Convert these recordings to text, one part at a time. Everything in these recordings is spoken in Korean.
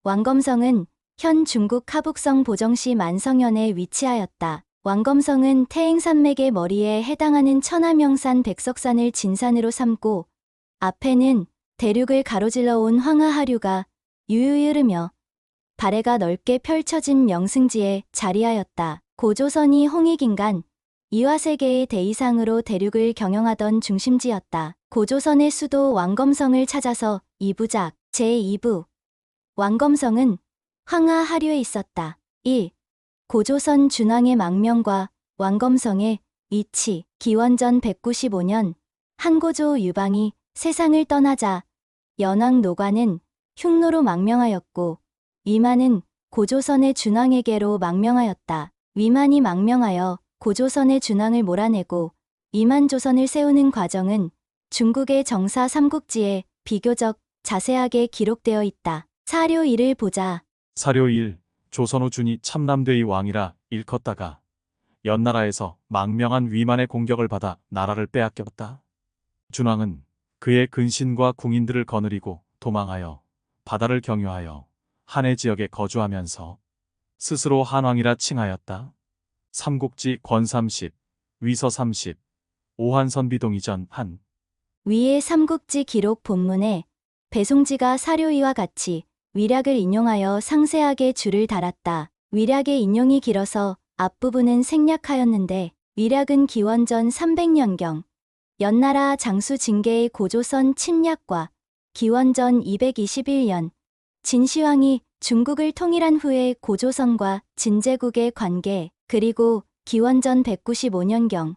왕검성은 현 중국 하북성 보정시 만성현에 위치하였다. 왕검성은 태행산맥의 머리에 해당하는 천하명산 백석산을 진산으로 삼고 앞에는 대륙을 가로질러 온 황하하류가 유유히 흐르며 발해가 넓게 펼쳐진 명승지에 자리하였다. 고조선이 홍익인간 이화세계의 대이상으로 대륙을 경영하던 중심지였다. 고조선의 수도 왕검성을 찾아서 2부작 제2부 왕검성은 황하하류에 있었다. 1. 고조선 준왕의 망명과 왕검성의 위치. 기원전 195년 한고조 유방이 세상을 떠나자 연왕 노관은 흉노로 망명하였고 위만은 고조선의 준왕에게로 망명하였다. 위만이 망명하여 고조선의 준왕을 몰아내고 위만조선을 세우는 과정은 중국의 정사 삼국지에 비교적 자세하게 기록되어 있다. 사료 1을 보자. 사료 1. 조선후 준이 참남대의 왕이라 일컫다가 연나라에서 망명한 위만의 공격을 받아 나라를 빼앗겼다. 준왕은 그의 근신과 궁인들을 거느리고 도망하여 바다를 경유하여 한해 지역에 거주하면서 스스로 한왕이라 칭하였다. 삼국지 권 30, 위서 30, 오한선비동 이전 한. 위의 삼국지 기록 본문에 배송지가 사료 2와 같이 위략을 인용하여 상세하게 줄을 달았다. 위략의 인용이 길어서 앞부분은 생략하였는데 위략은 기원전 300년경 연나라 장수 징계의 고조선 침략과 기원전 221년 진시황이 중국을 통일한 후에 고조선과 진제국의 관계 그리고 기원전 195년경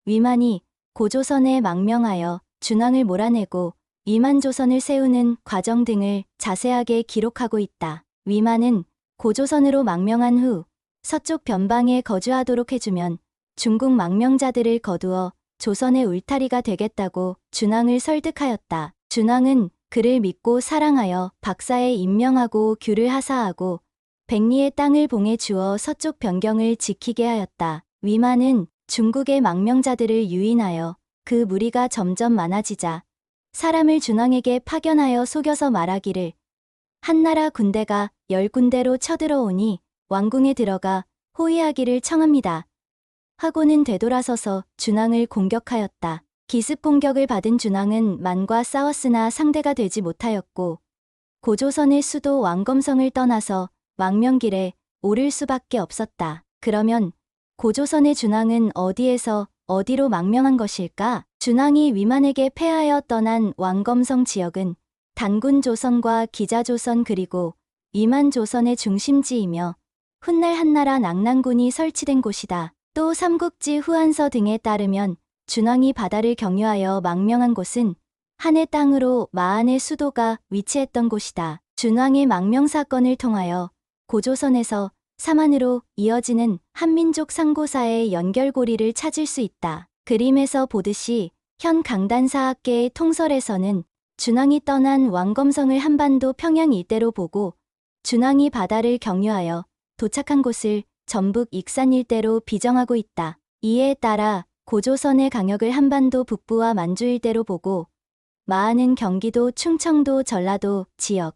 위만이 고조선에 망명하여 준왕을 몰아내고 위만조선을 세우는 과정 등을 자세하게 기록하고 있다. 위만은 고조선으로 망명한 후 서쪽 변방에 거주하도록 해주면 중국 망명자들을 거두어 조선의 울타리가 되겠다고 준왕을 설득하였다. 준왕은 그를 믿고 사랑하여 박사에 임명하고 규를 하사하고 백리의 땅을 봉해 주어 서쪽 변경을 지키게 하였다. 위만은 중국의 망명자들을 유인하여 그 무리가 점점 많아지자 사람을 준왕에게 파견하여 속여서 말하기를 한나라 군대가 10군대로 쳐들어오니 왕궁에 들어가 호위하기를 청합니다. 하고는 되돌아서서 준왕을 공격하였다. 기습 공격을 받은 준왕은 만과 싸웠으나 상대가 되지 못하였고 고조선의 수도 왕검성을 떠나서 망명길에 오를 수밖에 없었다. 그러면 고조선의 준왕은 어디에서 어디로 망명한 것일까? 준왕이 위만에게 패하여 떠난 왕검성 지역은 단군조선과 기자조선 그리고 위만조선의 중심지이며 훗날 한나라 낙난군이 설치된 곳이다. 또 삼국지 후한서 등에 따르면 준왕이 바다를 경유하여 망명한 곳은 한해 땅으로 마한의 수도가 위치했던 곳이다. 준왕의 망명 사건을 통하여 고조선에서 삼한으로 이어지는 한민족 상고사의 연결고리를 찾을 수 있다. 그림에서 보듯이 현 강단사학계의 통설에서는 준왕이 떠난 왕검성을 한반도 평양 일대로 보고 준왕이 바다를 경유하여 도착한 곳을 전북 익산 일대로 비정하고 있다. 이에 따라 고조선의 강역을 한반도 북부와 만주 일대로 보고 마한은 경기도, 충청도, 전라도 지역,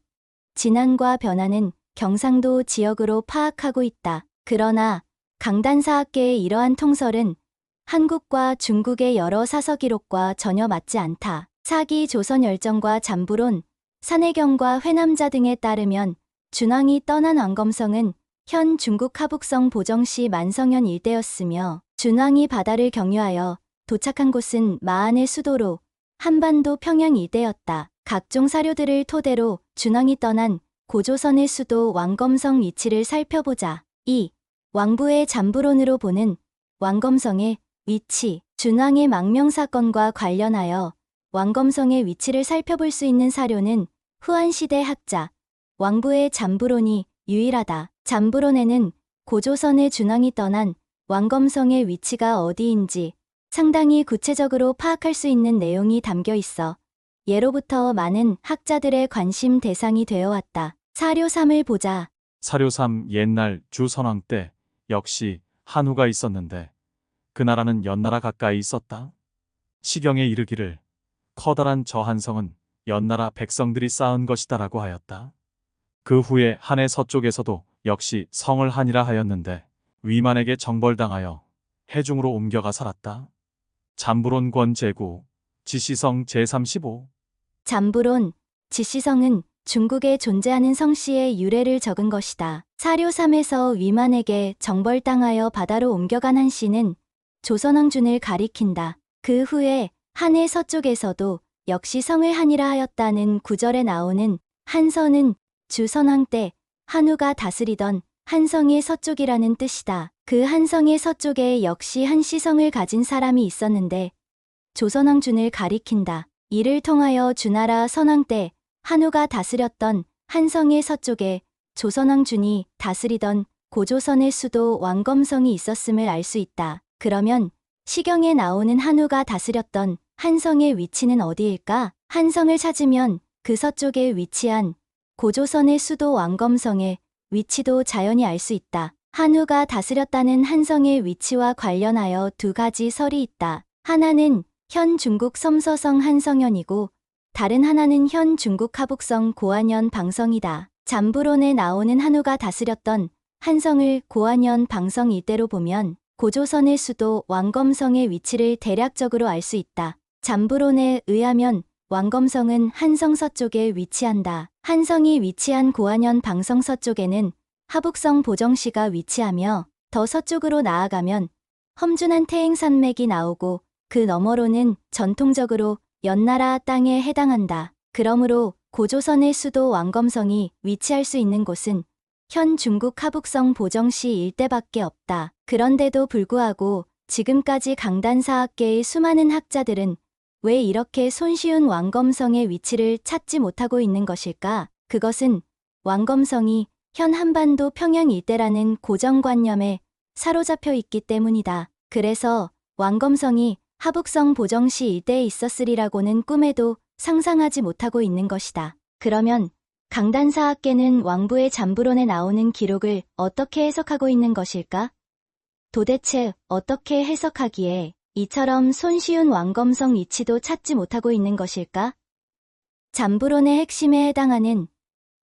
진안과 변화는 경상도 지역으로 파악하고 있다. 그러나 강단사학계의 이러한 통설은 한국과 중국의 여러 사서 기록과 전혀 맞지 않다. 사기 조선열정과 잠부론, 산해경과 회남자 등에 따르면 준왕이 떠난 왕검성은 현 중국 하북성 보정시 만성현 일대였으며 준왕이 바다를 경유하여 도착한 곳은 마한의 수도로 한반도 평양 일대였다. 각종 사료들을 토대로 준왕이 떠난 고조선의 수도 왕검성 위치를 살펴보자. 2. 왕부의 잠부론으로 보는 왕검성의 위치. 준왕의 망명 사건과 관련하여 왕검성의 위치를 살펴볼 수 있는 사료는 후한시대 학자 왕부의 잠부론이 유일하다. 잠부론에는 고조선의 준왕이 떠난 왕검성의 위치가 어디인지 상당히 구체적으로 파악할 수 있는 내용이 담겨 있어 예로부터 많은 학자들의 관심 대상이 되어왔다. 사료 3을 보자. 사료 3. 옛날 주선왕 때 역시 한후가 있었는데 그 나라는 연나라 가까이 있었다. 시경에 이르기를 커다란 저 한성은 연나라 백성들이 쌓은 것이다라고 하였다. 그 후에 한해 서쪽에서도 역시 성을 한이라 하였는데 위만에게 정벌당하여 해중으로 옮겨가 살았다. 잠브론 권제구 지시성 제35. 잠브론, 지시성은 중국에 존재하는 성씨의 유래를 적은 것이다. 사료삼에서 위만에게 정벌당하여 바다로 옮겨간 한씨는 조선왕준을 가리킨다. 그 후에 한해 서쪽에서도 역시 성을 한이라 하였다는 구절에 나오는 한서는 주선왕 때 한우가 다스리던 한성의 서쪽이라는 뜻이다. 그 한성의 서쪽에 역시 한시성을 가진 사람이 있었는데 조선왕준을 가리킨다. 이를 통하여 주나라 선왕 때 한우가 다스렸던 한성의 서쪽에 조선왕준이 다스리던 고조선의 수도 왕검성이 있었음을 알 수 있다. 그러면 시경에 나오는 한우가 다스렸던 한성의 위치는 어디일까? 한성을 찾으면 그 서쪽에 위치한 고조선의 수도 왕검성의 위치도 자연히 알 수 있다. 한우가 다스렸다는 한성의 위치와 관련하여 두 가지 설이 있다. 하나는 현 중국 섬서성 한성현이고 다른 하나는 현 중국 하북성 고안현 방성이다. 잠브론에 나오는 한우가 다스렸던 한성을 고안현 방성 일대로 보면 고조선의 수도 왕검성의 위치를 대략적으로 알 수 있다. 잠브론에 의하면 왕검성은 한성 서쪽에 위치한다. 한성이 위치한 고안현 방성 서쪽에는 하북성 보정시가 위치하며 더 서쪽으로 나아가면 험준한 태행산맥이 나오고 그 너머로는 전통적으로 연나라 땅에 해당한다. 그러므로 고조선의 수도 왕검성이 위치할 수 있는 곳은 현 중국 하북성 보정시 일대밖에 없다. 그런데도 불구하고 지금까지 강단사학계의 수많은 학자들은 왜 이렇게 손쉬운 왕검성의 위치를 찾지 못하고 있는 것일까? 그것은 왕검성이 현 한반도 평양 일대라는 고정관념에 사로잡혀 있기 때문이다. 그래서 왕검성이 하북성 보정시 일대에 있었으리라고는 꿈에도 상상하지 못하고 있는 것이다. 그러면 강단사학계는 왕부의 잠브론에 나오는 기록을 어떻게 해석하고 있는 것일까? 도대체 어떻게 해석하기에 이처럼 손쉬운 왕검성 위치도 찾지 못하고 있는 것일까? 잠브론의 핵심에 해당하는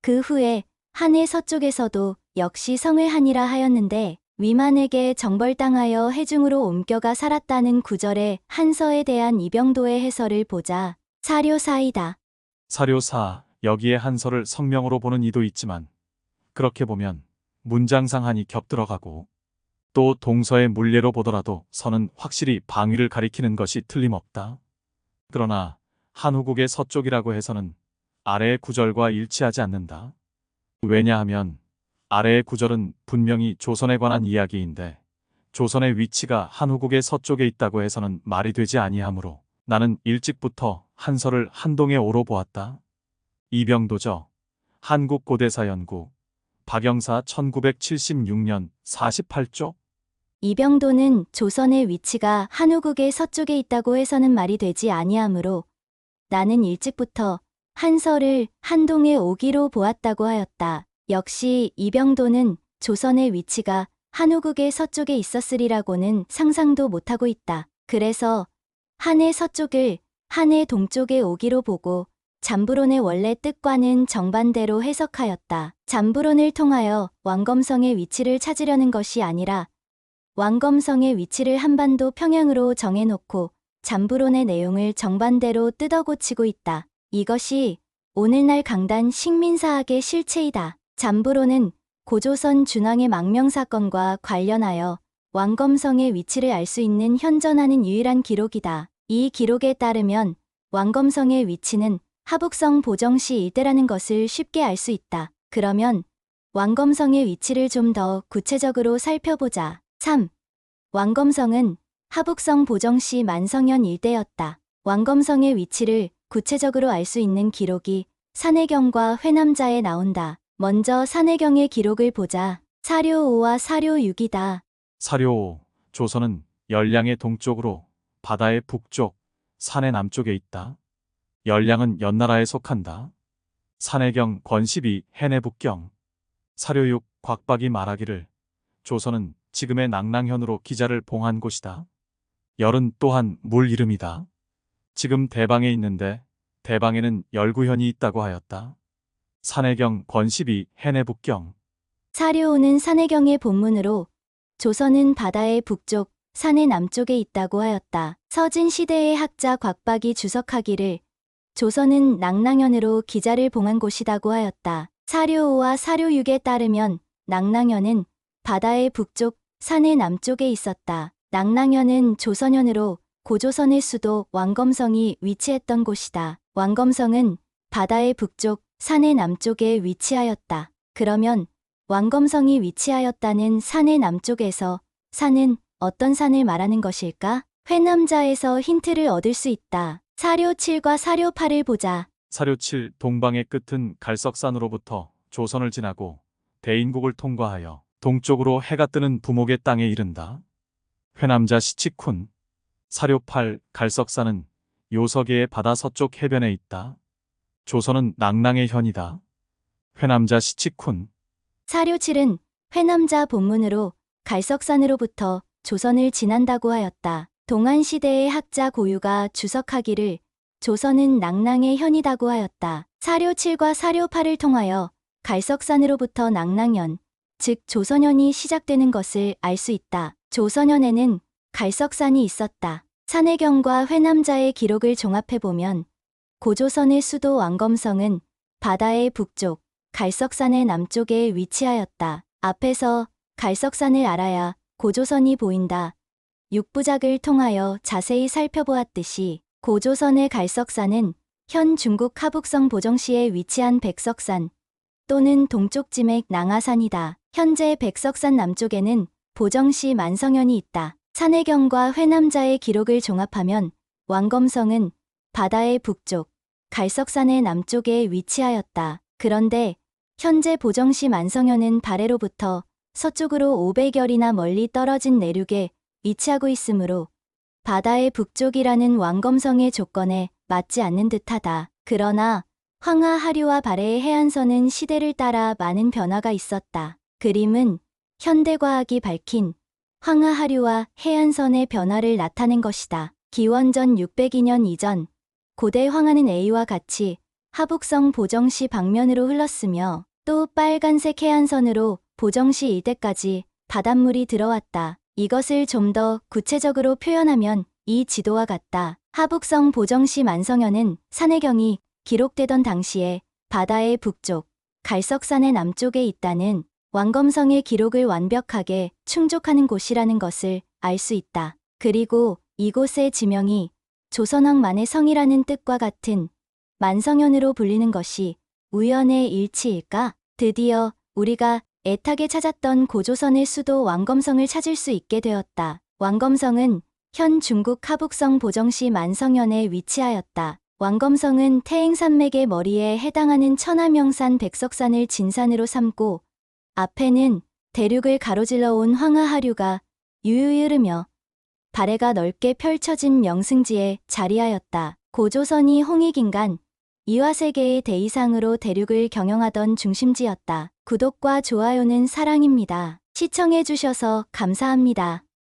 그 후에 한해 서쪽에서도 역시 성을 한이라 하였는데 위만에게 정벌당하여 해중으로 옮겨가 살았다는 구절의 한서에 대한 이병도의 해설을 보자. 사료사이다. 사료사, 여기에 한서를 성명으로 보는 이도 있지만 그렇게 보면 문장상 한이 겹들어가고 또 동서의 물례로 보더라도 서는 확실히 방위를 가리키는 것이 틀림없다. 그러나 한후국의 서쪽이라고 해서는 아래의 구절과 일치하지 않는다. 왜냐하면 아래의 구절은 분명히 조선에 관한 이야기인데 조선의 위치가 한후국의 서쪽에 있다고 해서는 말이 되지 아니하므로 나는 일찍부터 한서를 한동에 오로 보았다. 이병도저 한국고대사연구 박영사 1976년 48쪽. 이병도는 조선의 위치가 한후국의 서쪽에 있다고 해서는 말이 되지 아니하므로 나는 일찍부터 한서를 한동에 오기로 보았다고 하였다. 역시 이병도는 조선의 위치가 한후국의 서쪽에 있었으리라고는 상상도 못하고 있다. 그래서 한해 서쪽을 한해 동쪽에 오기로 보고 잠브론의 원래 뜻과는 정반대로 해석하였다. 잠브론을 통하여 왕검성의 위치를 찾으려는 것이 아니라 왕검성의 위치를 한반도 평양으로 정해놓고 잠브론의 내용을 정반대로 뜯어고치고 있다. 이것이 오늘날 강단 식민사학의 실체이다. 잠브론은 고조선 준왕의 망명사건과 관련하여 왕검성의 위치를 알 수 있는 현존하는 유일한 기록이다. 이 기록에 따르면 왕검성의 위치는 하북성 보정시 일대라는 것을 쉽게 알 수 있다. 그러면 왕검성의 위치를 좀 더 구체적으로 살펴보자. 3. 왕검성은 하북성 보정시 만성현 일대였다. 왕검성의 위치를 구체적으로 알 수 있는 기록이 산해경과 회남자에 나온다. 먼저 산해경의 기록을 보자. 사료 5와 사료 6이다. 사료 5, 조선은 열량의 동쪽으로 바다의 북쪽, 산의 남쪽에 있다. 열량은 연나라에 속한다. 산해경 권12 해내 북경. 사료 6 곽박이 말하기를 조선은 지금의 낙랑현으로 기자를 봉한 곳이다. 열은 또한 물 이름이다. 지금 대방에 있는데 대방에는 열구현이 있다고 하였다. 산해경 권12 해내북경. 사료오는 산해경의 본문으로 조선은 바다의 북쪽, 산해 남쪽에 있다고 하였다. 서진 시대의 학자 곽박이 주석하기를 조선은 낭낭현으로 기자를 봉한 곳이라고 하였다. 사료오와 사료육에 따르면 낭낭현은 바다의 북쪽, 산해 남쪽에 있었다. 낭낭현은 조선현으로 고조선의 수도 왕검성이 위치했던 곳이다. 왕검성은 바다의 북쪽, 산해 남쪽에 위치하였다. 그러면 왕검성이 위치하였다는 산의 남쪽에서 산은 어떤 산을 말하는 것일까? 회남자에서 힌트를 얻을 수 있다. 사료 7과 사료 8을 보자. 사료 7 동방의 끝은 갈석산으로부터 조선을 지나고 대인국을 통과하여 동쪽으로 해가 뜨는 부목의 땅에 이른다. 회남자 시치쿤. 사료 8 갈석산은 요서계의 바다 서쪽 해변에 있다. 조선은 낭낭의 현이다. 회남자 시치쿤. 사료 7은 회남자 본문으로 갈석산으로부터 조선을 지난다고 하였다. 동안시대의 학자 고유가 주석하기를 조선은 낭낭의 현이라고 하였다. 사료 7과 사료 8을 통하여 갈석산으로부터 낭낭현, 즉 조선현이 시작되는 것을 알 수 있다. 조선현에는 갈석산이 있었다. 산해경과 회남자의 기록을 종합해보면 고조선의 수도 왕검성은 바다의 북쪽, 갈석산의 남쪽에 위치하였다. 앞에서 갈석산을 알아야 고조선이 보인다. 6부작을 통하여 자세히 살펴보았듯이 고조선의 갈석산은 현 중국 하북성 보정시에 위치한 백석산 또는 동쪽 지맥 낭하산이다. 현재 백석산 남쪽에는 보정시 만성현이 있다. 산해경과 회남자의 기록을 종합하면 왕검성은 바다의 북쪽, 갈석산의 남쪽에 위치하였다. 그런데 현재 보정시 만성현은 발해로부터 서쪽으로 500여리나 멀리 떨어진 내륙에 위치하고 있으므로 바다의 북쪽이라는 왕검성의 조건에 맞지 않는 듯하다. 그러나 황하 하류와 발해의 해안선은 시대를 따라 많은 변화가 있었다. 그림은 현대과학이 밝힌 황하 하류와 해안선의 변화를 나타낸 것이다. 기원전 602년 이전 고대 황하는 A와 같이 하북성 보정시 방면으로 흘렀으며 또 빨간색 해안선으로 보정시 일대까지 바닷물이 들어왔다. 이것을 좀 더 구체적으로 표현하면 이 지도와 같다. 하북성 보정시 만성현은 산해경이 기록되던 당시에 바다의 북쪽, 갈석산의 남쪽에 있다는 왕검성의 기록을 완벽하게 충족하는 곳이라는 것을 알 수 있다. 그리고 이곳의 지명이 조선왕만의 성이라는 뜻과 같은 만성현으로 불리는 것이 우연의 일치일까? 드디어 우리가 애타게 찾았던 고조선의 수도 왕검성을 찾을 수 있게 되었다. 왕검성은 현 중국 하북성 보정시 만성현에 위치하였다. 왕검성은 태행산맥의 머리에 해당하는 천하명산 백석산을 진산으로 삼고 앞에는 대륙을 가로질러 온 황하하류가 유유히 흐르며 발해가 넓게 펼쳐진 명승지에 자리하였다. 고조선이 홍익인간 이화세계의 대이상으로 대륙을 경영하던 중심지였다. 구독과 좋아요는 사랑입니다. 시청해주셔서 감사합니다.